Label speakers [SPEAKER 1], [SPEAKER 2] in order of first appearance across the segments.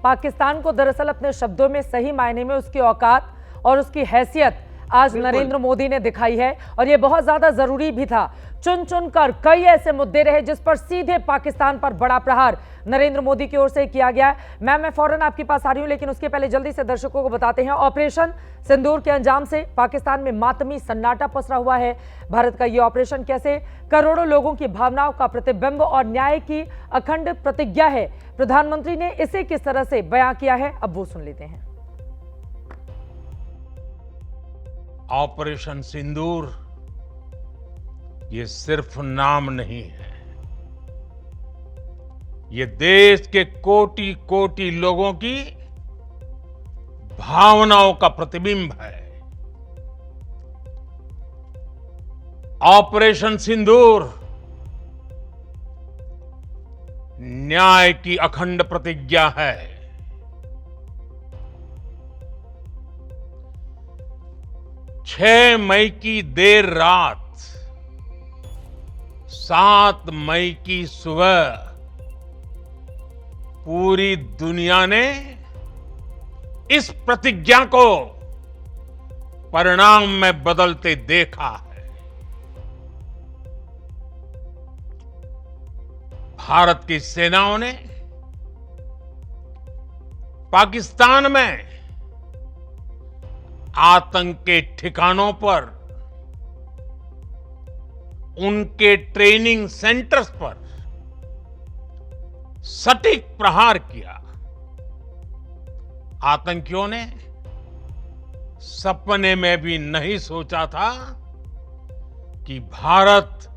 [SPEAKER 1] पाकिस्तान को दरअसल अपने शब्दों में सही मायने में उसकी औकात और उसकी हैसियत आज नरेंद्र मोदी ने दिखाई है, और ये बहुत ज्यादा जरूरी भी था। चुन चुनकर कई ऐसे मुद्दे रहे जिस पर सीधे पाकिस्तान पर बड़ा प्रहार नरेंद्र मोदी की ओर से किया गया है। मैं फौरन आपके पास आ रही हूं, लेकिन उसके पहले जल्दी से दर्शकों को बताते हैं, ऑपरेशन सिंदूर के अंजाम से पाकिस्तान में मातमी सन्नाटा पसरा हुआ है। भारत का यह ऑपरेशन कैसे करोड़ों लोगों की भावनाओं का प्रतिबिंब और न्याय की अखंड प्रतिज्ञा है, प्रधानमंत्री ने इसे किस तरह से बयां किया है, अब वो सुन लेते हैं।
[SPEAKER 2] ऑपरेशन सिंदूर ये सिर्फ नाम नहीं है, ये देश के कोटि कोटि लोगों की भावनाओं का प्रतिबिंब है। ऑपरेशन सिंदूर न्याय की अखंड प्रतिज्ञा है। 6 मई की देर रात 7 मई की सुबह पूरी दुनिया ने इस प्रतिज्ञा को परिणाम में बदलते देखा है। भारत की सेनाओं ने पाकिस्तान में आतंक के ठिकानों पर, उनके ट्रेनिंग सेंटर्स पर सटीक प्रहार किया। आतंकियों ने सपने में भी नहीं सोचा था कि भारत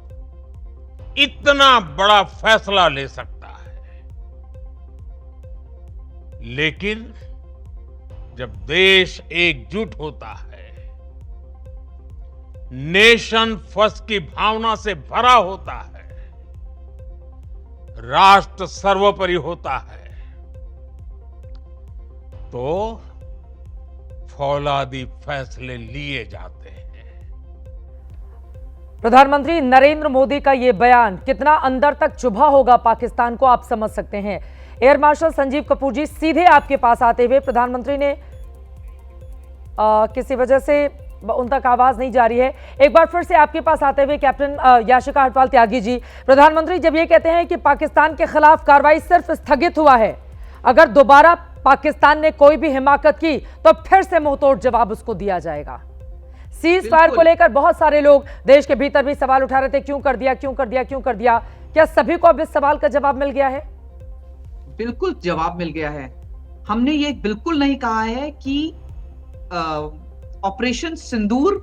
[SPEAKER 2] इतना बड़ा फैसला ले सकता है, लेकिन जब देश एकजुट होता है, नेशन फर्स्ट की भावना से भरा होता है, राष्ट्र सर्वोपरि होता है, तो फौलादी फैसले लिए जाते हैं।
[SPEAKER 1] प्रधानमंत्री नरेंद्र मोदी का यह बयान कितना अंदर तक चुभा होगा पाकिस्तान को, आप समझ सकते हैं। एयर मार्शल संजीव कपूर जी, सीधे आपके पास आते हुए, प्रधानमंत्री ने किसी वजह से उन तक आवाज नहीं जा रही है, एक बार फिर से आपके पास आते हुए कैप्टन याशिका हटवाल त्यागी जी, प्रधानमंत्री जब ये कहते हैं कि पाकिस्तान के खिलाफ कार्रवाई सिर्फ स्थगित हुआ है, अगर दोबारा पाकिस्तान ने कोई भी हिमाकत की तो फिर से मुंहतोड़ जवाब उसको दिया जाएगा। सीज फायर को लेकर बहुत सारे लोग देश के भीतर भी सवाल उठा रहे थे, क्यों कर दिया, क्यों कर दिया, क्यों कर दिया। क्या सभी को अब इस सवाल का जवाब मिल गया है?
[SPEAKER 3] बिल्कुल जवाब मिल गया है। हमने ये बिल्कुल नहीं कहा है कि ऑपरेशन सिंदूर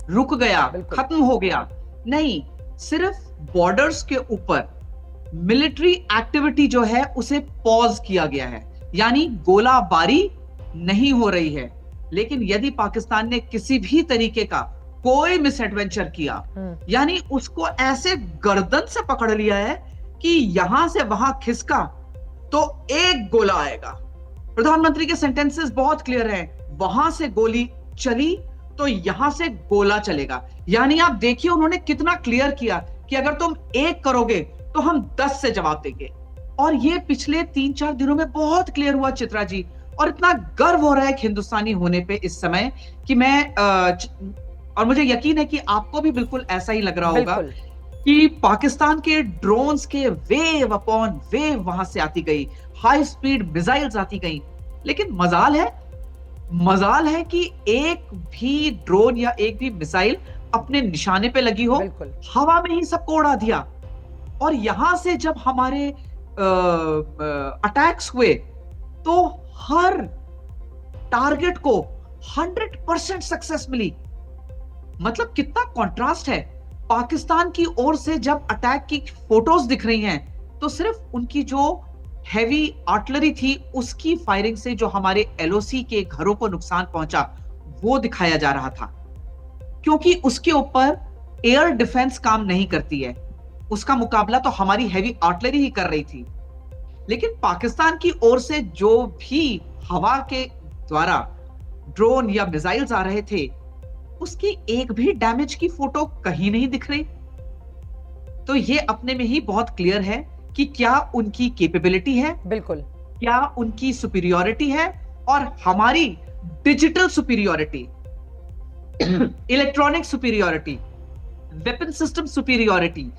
[SPEAKER 3] रुक गया, खत्म हो गया, नहीं, सिर्फ बॉर्डर्स के ऊपर मिलिट्री एक्टिविटी जो है उसे पॉज किया गया है, यानी गोलाबारी नहीं हो रही है। लेकिन यदि पाकिस्तान ने किसी भी तरीके का कोई मिसएडवेंचर किया, यानी उसको ऐसे गर्दन से पकड़ लिया है कि यहां से वहां खिसका तो एक गोला आएगा। प्रधानमंत्री के सेंटेंसेस बहुत क्लियर हैं, वहां से गोली चली तो यहां से गोला चलेगा। यानी आप देखिए उन्होंने कितना क्लियर किया कि अगर तुम एक करोगे तो हम 10 से जवाब देंगे। और ये पिछले 3-4 दिनों में बहुत क्लियर हुआ चित्रा जी, और इतना गर्व हो रहा है हिंदुस्तानी होने पे इस समय कि मैं और मुझे यकीन है कि आपको भी बिल्कुल ऐसा ही लग रहा होगा कि पाकिस्तान के ड्रोन्स के वेव अपॉन वेव वहां से आती गई, हाई स्पीड मिसाइल्स आती गई। लेकिन मजाल है कि एक भी ड्रोन या एक भी मिसाइल अपने निशाने पे लगी हो, हवा में ही सबको उड़ा दिया। और यहां से जब हमारे अटैक्स हुए तो हर टारगेट को 100% सक्सेस मिली। मतलब कितना कॉन्ट्रास्ट है। पाकिस्तान की ओर से जब अटैक की फोटोज दिख रही हैं तो सिर्फ उनकी जो हैवी आर्टिलरी थी उसकी फायरिंग से जो हमारे एलओसी के घरों को नुकसान पहुंचा वो दिखाया जा रहा था, क्योंकि उसके ऊपर एयर डिफेंस काम नहीं करती है, उसका मुकाबला तो हमारी हैवी आर्टिलरी ही कर रही थी। लेकिन पाकिस्तान की ओर से जो भी हवा के द्वारा ड्रोन या मिसाइल्स आ रहे थे उसकी एक भी डैमेज की फोटो कहीं नहीं दिख रही। तो ये अपने में ही बहुत क्लियर है कि क्या उनकी कैपेबिलिटी है।
[SPEAKER 1] बिल्कुल।
[SPEAKER 3] क्या उनकी सुपीरियोरिटी है और हमारी digital superiority, electronic superiority, weapon system superiority.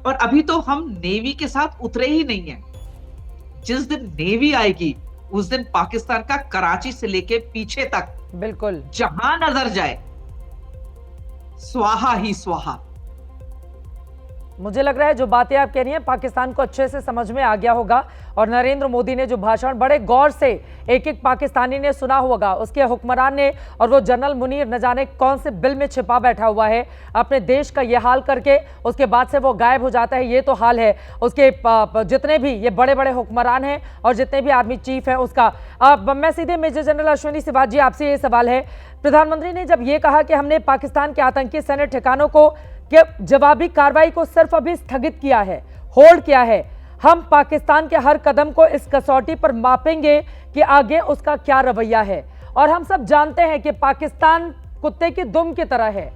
[SPEAKER 3] और अभी तो हम नेवी के साथ उतरे ही नहीं है। जिस दिन नेवी आएगी उस दिन पाकिस्तान का कराची से लेके पीछे तक
[SPEAKER 1] बिल्कुल
[SPEAKER 3] जहां नजर जाए स्वाहा ही स्वाहा।
[SPEAKER 1] मुझे लग रहा है जो बातें आप कह रही हैं पाकिस्तान को अच्छे से समझ में आ गया होगा, और नरेंद्र मोदी ने जो भाषण बड़े गौर से एक एक पाकिस्तानी ने सुना होगा, उसके हुक्मरान ने, और वो जनरल मुनीर न जाने कौन से बिल में छिपा बैठा हुआ है अपने देश का ये हाल करके, उसके बाद से वो गायब हो जाता है। ये तो हाल है उसके जितने भी ये बड़े बड़े हुक्मरान हैं और जितने भी आर्मी चीफ हैं उसका। अब मैं सीधे मेजर जनरल अश्विनी सिवाज जी आपसे ये सवाल है, प्रधानमंत्री ने जब ये कहा कि हमने पाकिस्तान के आतंकी सैन्य ठिकानों को कि जवाबी कार्रवाई को सिर्फ अभी स्थगित किया है, होल्ड किया है, हम पाकिस्तान के हर कदम को इस कसौटी पर मापेंगे कि आगे उसका क्या रवैया है। और हम सब जानते हैं कि पाकिस्तान कुत्ते की दुम की तरह है,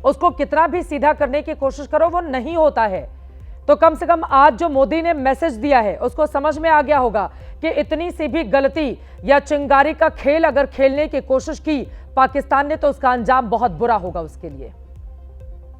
[SPEAKER 1] उसको कितना भी सीधा करने की कोशिश करो वो नहीं होता है। तो कम से कम आज जो मोदी ने मैसेज दिया है उसको समझ में आ गया होगा कि इतनी सी भी गलती या चिंगारी का खेल अगर खेलने की कोशिश की पाकिस्तान ने तो उसका अंजाम बहुत बुरा होगा उसके लिए।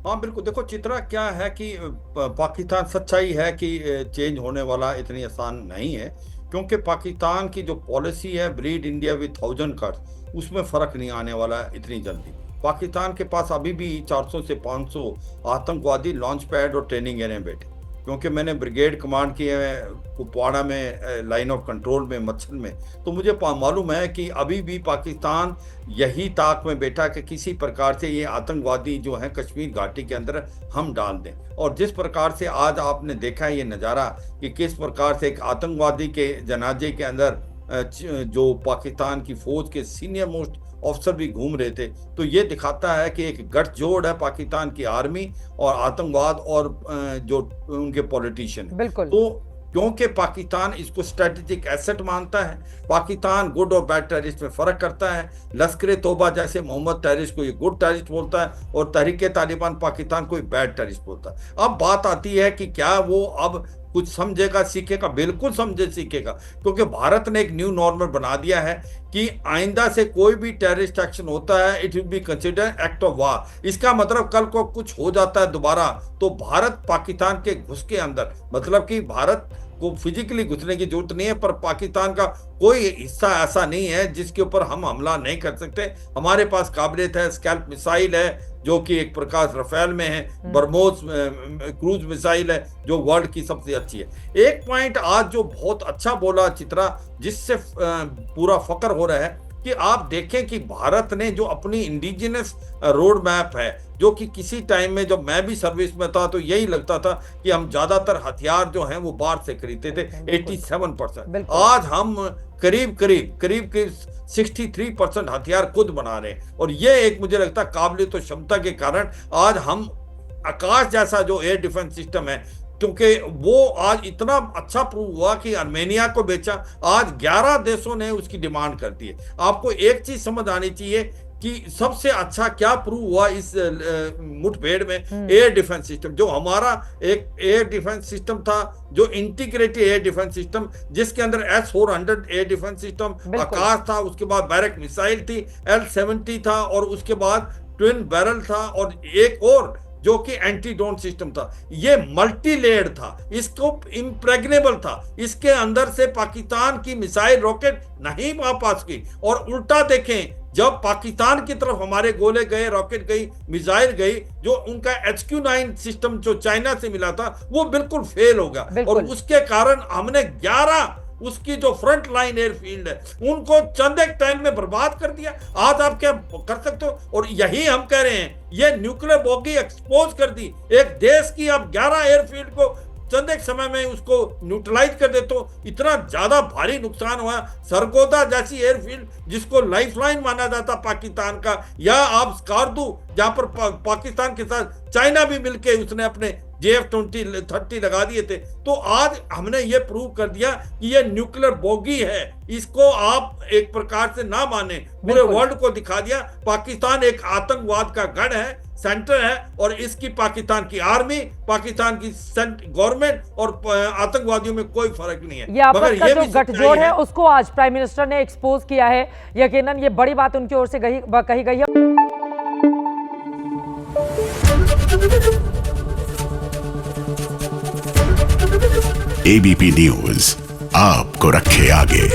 [SPEAKER 4] हाँ बिल्कुल, देखो चित्रा क्या है कि पाकिस्तान, सच्चाई है कि चेंज होने वाला इतनी आसान नहीं है, क्योंकि पाकिस्तान की जो पॉलिसी है ब्रीड इंडिया विद 1000 कट्स, उसमें फ़र्क नहीं आने वाला है इतनी जल्दी। पाकिस्तान के पास अभी भी 400 से 500 आतंकवादी लॉन्च पैड और ट्रेनिंग एरिया बैठे, क्योंकि मैंने ब्रिगेड कमांड की है कुपवाड़ा में, लाइन ऑफ कंट्रोल में, मच्छल में, तो मुझे मालूम है कि अभी भी पाकिस्तान यही ताक में बैठा कि किसी प्रकार से ये आतंकवादी जो हैं कश्मीर घाटी के अंदर हम डाल दें। और जिस प्रकार से आज आपने देखा है ये नज़ारा कि किस प्रकार से एक आतंकवादी के जनाजे के अंदर जो पाकिस्तान की फौज के सीनियर मोस्ट ऑफिसर भी घूम रहे थे, तो ये दिखाता है कि एक गठजोड़ है पाकिस्तान की आर्मी और आतंकवाद और जो उनके पॉलिटिशियन।
[SPEAKER 1] बिल्कुल।
[SPEAKER 4] तो क्योंकि पाकिस्तान इसको स्ट्रेटेजिक एसेट मानता है, पाकिस्तान गुड और बैड टेररिस्ट में फ़र्क करता है। लश्कर तौबा जैसे मोहम्मद टेररिस्ट को ये गुड टेररिस्ट बोलता है और तहरीक तालिबान पाकिस्तान को बैड टेररिस्ट बोलता है। अब बात आती है कि क्या वो अब कुछ समझेगा, सीखेगा? बिल्कुल समझे, सीखेगा, क्योंकि भारत ने एक न्यू नॉर्मल बना दिया है कि आइंदा से कोई भी टेररिस्ट एक्शन होता है it will be considered act of war. इसका मतलब कल को कुछ हो जाता है दोबारा तो भारत पाकिस्तान के घुस के अंदर, मतलब कि भारत को फिजिकली घुसने की जरूरत नहीं है, पर पाकिस्तान का कोई हिस्सा ऐसा नहीं है जिसके ऊपर हम हमला नहीं कर सकते। हमारे पास काबिलियत है, स्कैल्प मिसाइल है जो कि एक प्रकार रफेल में है, बरमोस क्रूज मिसाइल है जो वर्ल्ड की सबसे अच्छी है। एक पॉइंट आज जो बहुत अच्छा बोला चित्रा, जिससे पूरा फक्र हो रहा है कि आप देखें कि भारत ने जो अपनी इंडिजिनस रोड मैप है, जो कि किसी टाइम में जब मैं भी सर्विस में था तो यही लगता था कि हम ज्यादातर हथियार जो हैं वो बाहर से खरीदते थे, 87%। आज हम करीब 63% हथियार खुद बना रहे हैं, और ये एक मुझे लगता है काबिलियत और क्षमता के कारण आज हम आकाश जैसा जो एयर डिफेंस सिस्टम है, क्योंकि वो आज इतना अच्छा प्रूव हुआ कि आर्मेनिया को बेचा, आज 11 देशों ने उसकी डिमांड कर दी है। आपको एक चीज समझ आनी चाहिए कि सबसे अच्छा क्या प्रूव हुआ इस मुठभेड़ में, एयर डिफेंस सिस्टम। जो हमारा एक एयर डिफेंस सिस्टम था, जो इंटीग्रेटेड एयर डिफेंस सिस्टम, जिसके अंदर S-400 एयर डिफेंस सिस्टम, आकाश था, उसके बाद बैरक मिसाइल थी, L-70 था, और उसके बाद ट्विन बैरल था, और एक और जो कि एंटी ड्रोन सिस्टम था। ये मल्टी लेयर्ड था, इसको इम्प्रेग्नेबल था, इसके अंदर से पाकिस्तान की मिसाइल रॉकेट नहीं वापस की। और उल्टा देखें, जब पाकिस्तान की तरफ हमारे गोले गए, रॉकेट गई, मिसाइल गई, जो उनका HQ-9 सिस्टम जो चाइना से मिला था वो बिल्कुल फेल हो गया, और उसके कारण हमने 11 उसकी जो फ्रंट लाइन एयरफील्ड है उनको चंद एक टाइम में बर्बाद कर दिया। आज आप क्या कर सकते हो? और यही हम कह रहे हैं, ये न्यूक्लियर बॉगी एक्सपोज कर दी एक देश की। अब 11 एयरफील्ड को चंद एक समय में उसको न्यूट्रलाइज कर दे तो इतना ज्यादा भारी नुकसान हुआ। सरगोदा जैसी एयरफील्ड जिसको लाइफलाइन माना जाता पाकिस्तान का, या आप स्कार्दू जहां पर पाकिस्तान के साथ चाइना भी मिलके उसने अपने JF-30 लगा दिए थे, तो आज हमने ये प्रूव कर दिया कि ये न्यूक्लियर बोगी है, इसको आप एक प्रकार से ना माने, पूरे वर्ल्ड को दिखा दिया पाकिस्तान एक आतंकवाद का गढ़ है। सेंटर है और इसकी पाकिस्तान की आर्मी, पाकिस्तान की गवर्नमेंट और आतंकवादियों में कोई फर्क नहीं है।
[SPEAKER 1] ये आपस का
[SPEAKER 4] ये
[SPEAKER 1] जो
[SPEAKER 4] भी सच्चाई
[SPEAKER 1] गठजोड़ है उसको आज प्राइम मिनिस्टर ने एक्सपोज किया है। यकीनन ये बड़ी बात उनकी ओर से कही गई है।
[SPEAKER 5] एबीपी न्यूज आपको रखे आगे।